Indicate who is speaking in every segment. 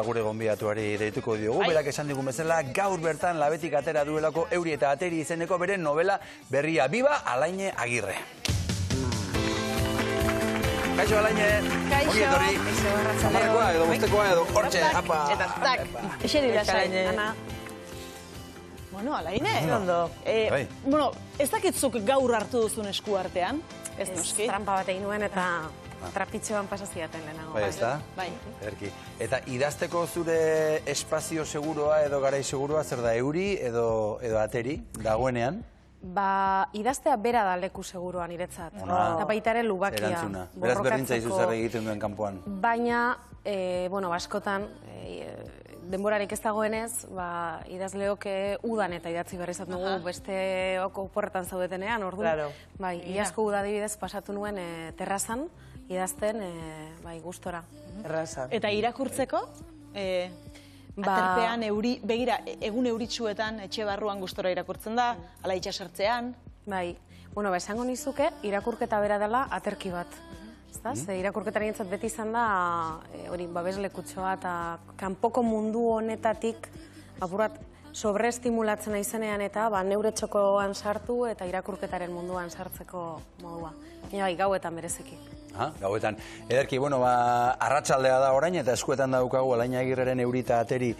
Speaker 1: Gure gonbidatuari deituko diogu, berak esan digun bezala, gaur bertan labetik atera duelako Euri eta Ateri izeneko bere novela berria. Biba Alaine Agirre. Kaixo, Alaine.
Speaker 2: Kaixo.
Speaker 1: Ongi etorri. Amarekoa edo bostekoa edo hortxe.
Speaker 2: Eta tak. Eseri lasai, Ana. Bueno, Alaine.
Speaker 3: Ondo.
Speaker 2: Bueno, ez dakitzuk gaur hartu duzun esku artean? Ez noski.
Speaker 3: Trampa bat egin nuen eta trapitxoan pasaziaten lehenago.
Speaker 1: Bai, ez da?
Speaker 2: Bai.
Speaker 1: Erki. Eta idazteko zure espazio seguroa edo garai seguroa zer da, Euri edo Ateri dagoenean?
Speaker 3: Ba, idaztea bera da leku seguroa niretzat. Eta baita ere lubakia.
Speaker 1: Erantzuna. Beraz berdintza izu zer egiten duen kanpoan.
Speaker 3: Baina, bueno, askotan, denborarik ez dagoenez, idazleok udan eta idatzi berri izan dugu beste oporretan zaudetenean, orduan. Bai, iazko uda adibidez pasatu nuen terrazan, idazten, gustora.
Speaker 2: Eta irakurtzeko? Aterpean, begira, egun euritsuetan, etxe barruan gustora irakurtzen da, ala itxasertzean.
Speaker 3: Bai, bueno, esango nizuke, irakurketa bera dela aterki bat. Ze irakurketaren entzat beti izan da, hori, babeslekutxoa eta kanpoko mundu honetatik, apurat, sobreestimulatzen aizenean eta neure txokoan sartu eta irakurketaren munduan sartzeko modua. Bai, gauetan bereziki.
Speaker 1: Gauetan. Ederki, bueno, arratsaldea da orain eta eskuetan daukagu Alaine Agirreren Euri eta Ateri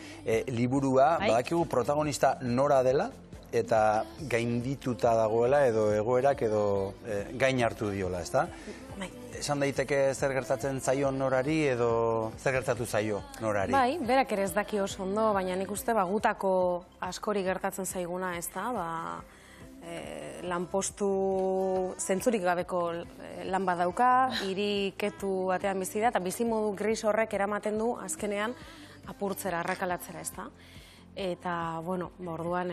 Speaker 1: liburua. Badakigu protagonista nora dela eta gaindituta dagoela edo egoerak edo gain hartu diola, ezta? Esan daiteke zer gertatzen zaio norari edo zer gertatu zaio norari?
Speaker 3: Bai, berak ere ez daki oso ondo, baina nik uste gutako askori gertatzen zaiguna, ez da? Lanpostu zentzurik gabeko lan bat dauka, hiri ketu batean bizi da, eta bizimodu gris horrek eramaten du azkenean apurtzera, arrakalatzera, ez da? Eta, bueno, orduan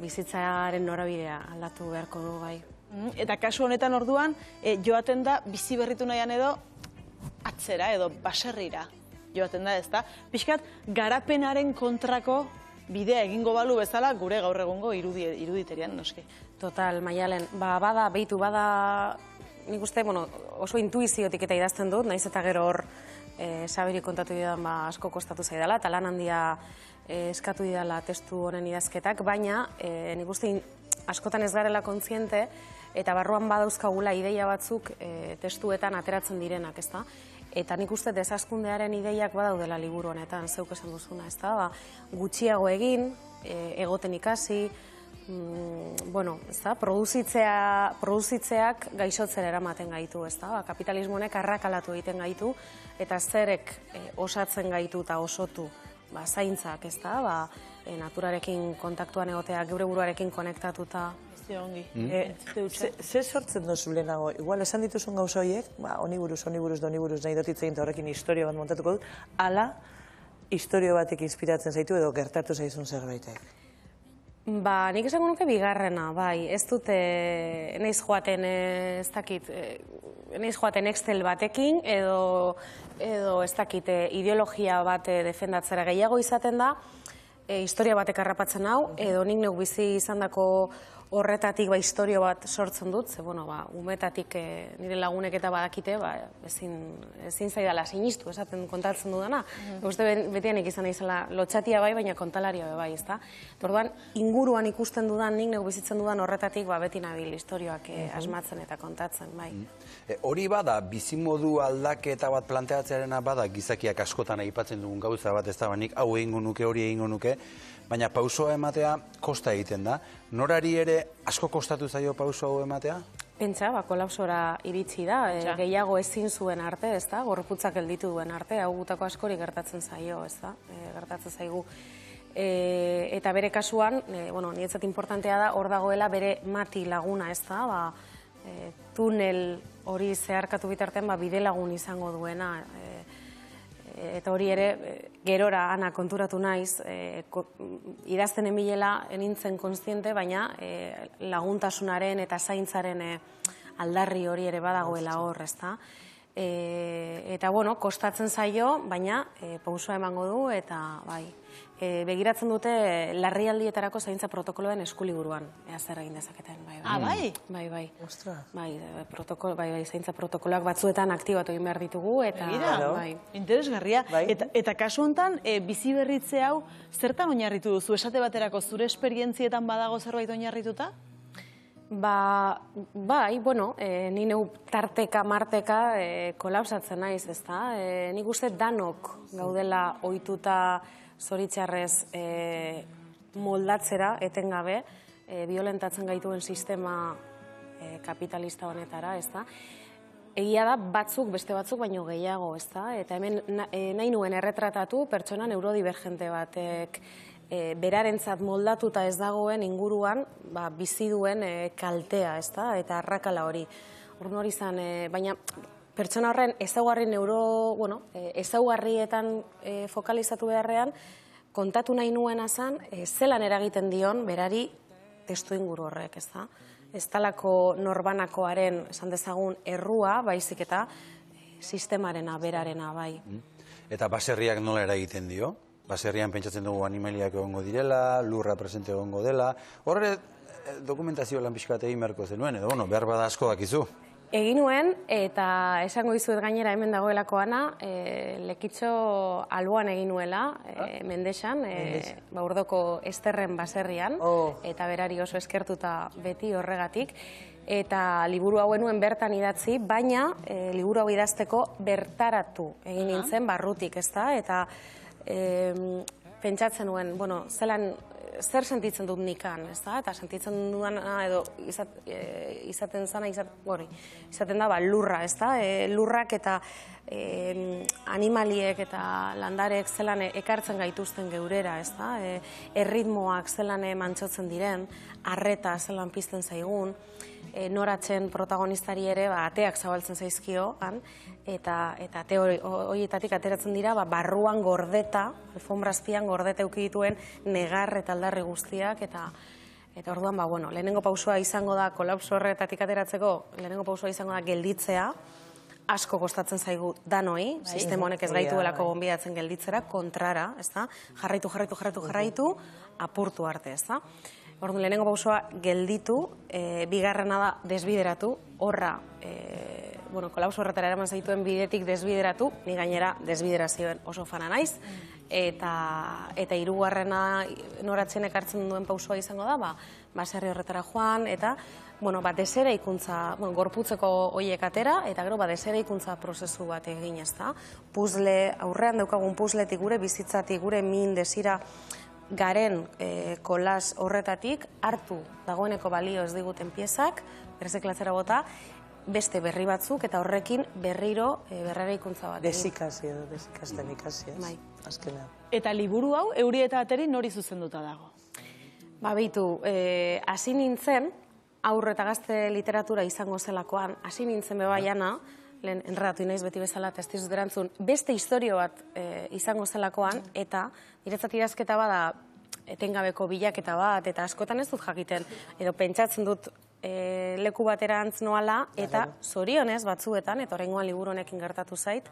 Speaker 3: bizitzaren norabidea aldatu beharko du, bai.
Speaker 2: Eta kasu honetan orduan, joaten da bizi berritu nahian edo atzera edo baserrira joaten da, ez da? Pixkat, garapenaren kontrako bidea egingo balu bezala gure gaur egungo iruditerian, noski.
Speaker 3: Total, Maialen, bada, nik uste, oso intuiziotik eta idazten dut, naiz eta gero hor Sabiri kontatu didan asko kostatu zaidala, eta lan handia eskatu didala testu honen idazketak, baina nik uste askotan ez garela kontziente, eta barruan badauzkagula ideia batzuk testuetan ateratzen direnak, ez da? Eta nik uste desazkundearen ideiak badaudela liburu honetan, zeuk esan duzuna, ez da? Gutxiago egin, egoten ikasi, produzitzeak gaixotzera eramaten gaitu, ez da? Kapitalismo honek arrakalatu egiten gaitu, eta zerek osatzen gaitu eta osotu zaintzak, ez da? Naturarekin kontaktuan egotea, geure buruarekin konektatuta.
Speaker 4: Zer sortzen duzu lehenago? Igual, esan dituzun gauza horiek, honi buruz nahi dotitzen eta horrekin historio bat montatuko dut, ala, historio batek inspiratzen zaitu edo gertatu zaizun zerbaitek?
Speaker 3: Nik esango nuke bigarrena, bai, ez dute, neiz joaten, ez dakit, neiz joaten Excel batekin, edo ez dakit, ideologia bat defendatzera gehiago izaten da, historia batek harrapatzen hau, edo nik neuk bizi izandako horretatik historio bat sortzen dut, ze, umetatik nire lagunek eta badakite, ezin zaidala sinistu, esaten kontatzen dudana. Uste betianik izan izala lotxatia bai, baina kontalaria bai, ez da? Orduan, inguruan ikusten dudan, nik neuk bizitzen dudan horretatik, beti nabil historioak asmatzen eta kontatzen, bai.
Speaker 1: Hori bada, bizimodu aldaketa bat planteatzearena bada, gizakiak askotan aipatzen dugun gauza bat, ez da, nik hau egingo nuke, hori egingo nuke, baina pausoa ematea kosta egiten da. Norari ere asko kostatu zaio pauso hau ematea?
Speaker 3: Pentsa, kolapsora iritsi da, gehiago ezin zuen arte, ez da, gorputzak gelditu duen arte, hau gutako askori gertatzen zaio, ez da, gertatzen zaigu. Eta bere kasuan, niretzat importantea da, hor dagoela bere mati laguna, ez da, tunel hori zeharkatu bitartean bide lagun izango duena, eta hori ere, gerora ana konturatu naiz, idazten emilela enintzen konstiente, baina laguntasunaren eta zaintzaren aldarri hori ere badagoela hor, ezta? Eta, bueno, kostatzen zaio, baina pausua emango du, eta, bai, begiratzen dute larrialdietarako zaintza protokoloen eskuliburuan, ea zer egin dezaketen, bai, bai.
Speaker 2: Bai?
Speaker 3: Bai, bai.
Speaker 4: Ostra.
Speaker 3: Bai, zaintza protokoloak batzuetan aktibatu egin behar ditugu, eta,
Speaker 2: Begira,
Speaker 3: bai.
Speaker 2: interesgarria.
Speaker 4: Bai.
Speaker 2: Eta kasu honetan, bizi berritze hau, zertan oinarritu duzu? Esate baterako, zure esperientzietan badago zerbait oinarrituta?
Speaker 3: Bai, bueno, ni neu tarteka, marteka kolapsatzen naiz, ezta? Nik uste danok gaudela ohituta zoritxarrez moldatzera, etengabe, biolentatzen gaituen sistema kapitalista honetara, ezta? Egia da, beste batzuk baino gehiago, ezta? Eta hemen nahi nuen erretratatu pertsona neurodivergente batek berarentzat moldatuta ez dagoen inguruan bizi duen kaltea, ezta? Eta arrakala hori. Orduan hori izan, baina pertsona horren ezaugarrietan fokalizatu beharrean, kontatu nahi nuena zen, zelan eragiten dion berari testuinguru horrek, ezta? Ez talako norbanakoaren, esan dezagun, errua, baizik eta sistemarena, berarena, bai.
Speaker 1: Eta baserriak nola eragiten dio? Baserrian pentsatzen dugu animaliak egongo direla, lurra presente egongo dela. Horre dokumentazio lan pixka bat egin beharko zenuen, edo, behar bada asko dakizu.
Speaker 3: Egin nuen, eta esango dizuet gainera hemen dagoelako ana, Lekitxo alboan egin nuela, Mendexan, Urdoko Esterren baserrian, eta berari oso eskertuta beti horregatik. Eta liburu hauen nuen bertan idatzi, baina liburu hau idazteko bertaratu egin nintzen barrutik, ezta? Eta pentsatzen nuen, zer sentitzen dut nikan, ezta? Eta sentitzen duana edo izaten da lurra, ezta? Lurrak eta animaliek eta landarek zelan ekartzen gaituzten geurera, ezta? Erritmoak zelan mantsotzen diren, arreta zelan pizten zaigun, noratzen protagonistari ere ateak zabaltzen zaizkio, eta ate horietatik ateratzen dira barruan gordeta, alfombrazpian gordeta eukidituen negar eta aldarri guztiak, eta orduan, lehenengo pausua izango da, kolapso horretatik ateratzeko, lehenengo pausua izango da gelditzea, asko kostatzen zaigu danoi, sistema honek ez gaituelako gonbidatzen gelditzera, kontrara, ezta? Jarraitu, apurtu arte, ezta? Orduan, lehenengo pausua gelditu, bigarrena da desbideratu, horra, kolapso horretara eraman zaituen bidetik desbideratu, ni gainera desbiderazioen oso fana naiz, eta hirugarrena noratzen ekartzen duen pausua izango da, baserri horretara joan, eta deseraikuntza, gorputzeko horiek atera, eta gero deseraikuntza prozesu bat egin, ezta? Puzle, aurrean daukagun puzletik gure bizitzatik, gure min desira garen kolas horretatik hartu dagoeneko balio ez diguten piezak, berreziklatzera bota, beste berri batzuk eta horrekin berriro berreraikuntza bat.
Speaker 4: Desikasten ikasi, ez? Azkenean.
Speaker 2: Eta liburu hau, Euri eta Ateri nori zuzenduta dago?
Speaker 3: Bitu, hasi nintzen, aurre eta gazte literatura izango zelakoan, hasi nintzen bebaiana, lehen enredatu inaiz beti bezala testizut erantzun, beste historio bat izango zelakoan, eta niretzat idazketa bada etengabeko bilaketa bat, eta askotan ez dut jakiten, edo pentsatzen dut leku baterantz noala, eta zorionez batzuetan, eta horrengoan liburu honekin gertatu zait,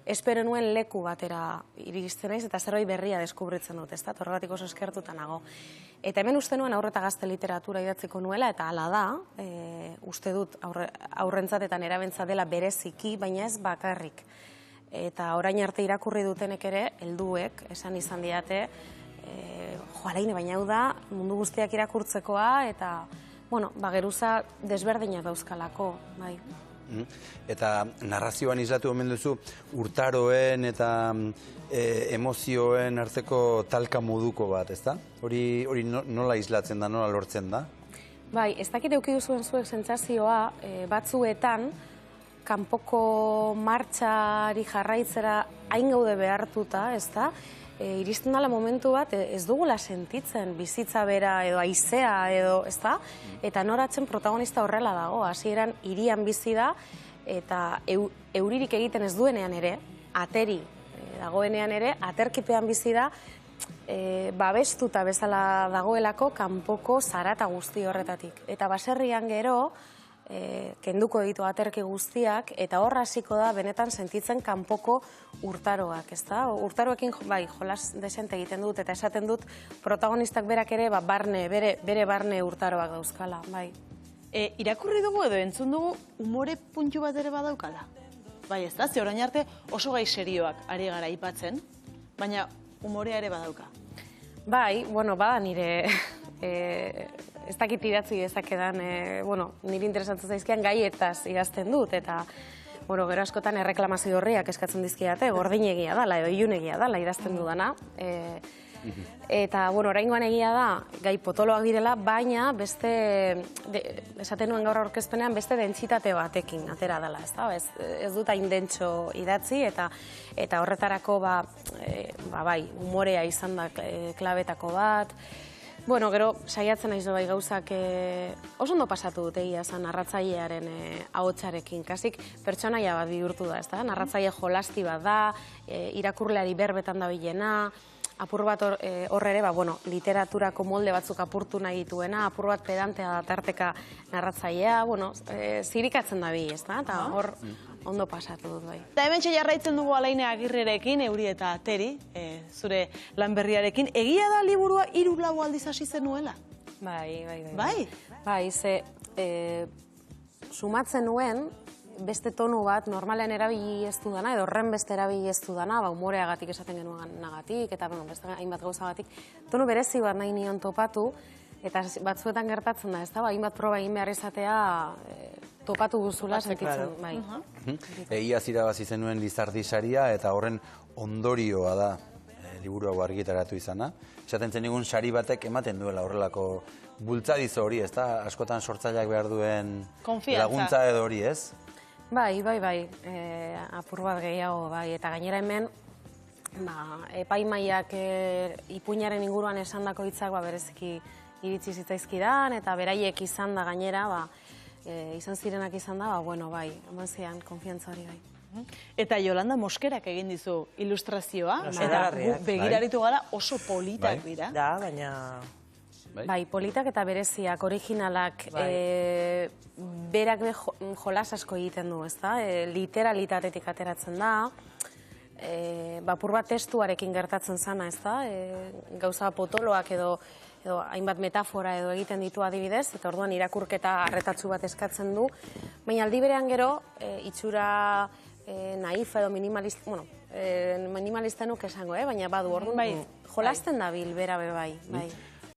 Speaker 3: espero nuen leku batera iristen naiz, eta zerbait berria deskubritzen dut, ezta? Horregatik oso eskertuta nago. Eta hemen uste nuen aurre eta gazte literatura idatziko nuela, eta hala da, uste dut aurrentzatetan erabentzat dela bereziki, baina ez bakarrik. Eta orain arte irakurri dutenek ere, helduek, esan izan diate, Alaine, baina hau da, mundu guztiak irakurtzekoa, eta, geruza desberdinak dauzkalako, bai.
Speaker 1: Eta narrazioan islatu omen duzu, urtaroen eta emozioen arteko talka moduko bat, ezta? Hori nola islatzen da, nola lortzen da?
Speaker 3: Bai, ez dakit eduki duzuen zuek sentsazioa, batzuetan, kanpoko martxari jarraitzera hain gaude behartuta, ezta? Iristen dela momentu bat, ez dugula sentitzen bizitza bera edo haizea edo, ezta? Eta noratzen protagonista horrela dago, hasieran hirian bizi da, eta euririk egiten ez duenean ere, ateri dagoenean ere, aterkipean bizi da, babestuta bezala dagoelako kanpoko zarata guzti horretatik. Eta baserrian gero, kenduko ditu aterki guztiak, eta hor hasiko da benetan sentitzen kanpoko urtaroak, ezta? Urtaroekin bai, jolas desente egiten dut, eta esaten dut protagonistak berak ere bere barne urtaroak dauzkala, bai.
Speaker 2: Irakurri dugu edo entzun dugu umore puntu bat ere badaukala. Bai, ez da, ze orain arte oso gai serioak ari gara aipatzen, baina umorea ere badauka.
Speaker 3: Bai, bueno, bada nire, ez dakit idatzi dezakedan, nire interesantzen zaizkian gaietaz idazten dut, eta gero askotan erreklamazio horriak eskatzen dizkiate, gordinegia dala edo ilunegia dala idazten dudana. Eta, oraingoan egia da, gai potoloak direla, baina beste, esaten nuen gaur aurkezpenean, beste dentsitate batekin atera dela, ez dut hain dentso idatzi, eta horretarako, bai, umorea izan da klabetako bat. Gero, saiatzen naiz bai gauzak oso ondo pasatu dut egia zen narratzailearen ahotsarekin. Kasik pertsonaia bat bihurtu da, narratzaile jolasti bat da, irakurleari berbetan da bilena, apur bat horre ere, literaturako molde batzuk apurtu nahi dituena, apur bat pedantea da tarteka narratzailea, zirikatzen da bi, eta hor ondo pasatu dut bai.
Speaker 2: Eta hemen jarraitzen dugu Alaine Agirrerekin, Euri eta Teri, zure lan berriarekin. Egia da liburua 3-4 aldiz hasi zenuela?
Speaker 3: Bai.
Speaker 2: Bai?
Speaker 3: Bai, ze sumatzen nuen, beste tonu bat normalean erabili ez dudana, edo horren beste erabili ez dudana, umoreagatik esaten genuen nagatik, eta beste hainbat gauzagatik, tonu berezi bat nahi nion topatu, eta batzuetan gertatzen da, hainbat proba egin behar izatea topatu guzula sentitzen, bai.
Speaker 1: Iaz irabazi zenuen Lizardi saria, eta horren ondorioa da liburu hau argitaratu izana. Esaten zenigun sari batek ematen duela horrelako bultzadizo hori, askotan sortzaileak behar duen laguntza edo hori, ez?
Speaker 3: Bai, apur bat gehiago, bai, eta gainera hemen, epaimaiak ipuinaren inguruan esandako hitzak bereziki iritsi zitzaizkidan, eta beraiek izan da gainera, izan zirenak izan da, bai, eman zian, konfiantza hori bai.
Speaker 2: Eta Yolanda Moskerak egin dizu ilustrazioa, eta begiraritu gara oso politak dira.
Speaker 4: Da, baina...
Speaker 3: Bai, politak eta bereziak, originalak, berak jolas asko egiten du, ezta? Literalitatetik ateratzen da, apur bat testuarekin gertatzen zana, ezta? Gauza potoloak edo hainbat metafora edo egiten ditu adibidez, eta orduan irakurketa arretatsu bat eskatzen du, baina aldi berean gero, itxura naif edo minimalista nuk esango, baina badu, orduan jolasten da bil, bera bai.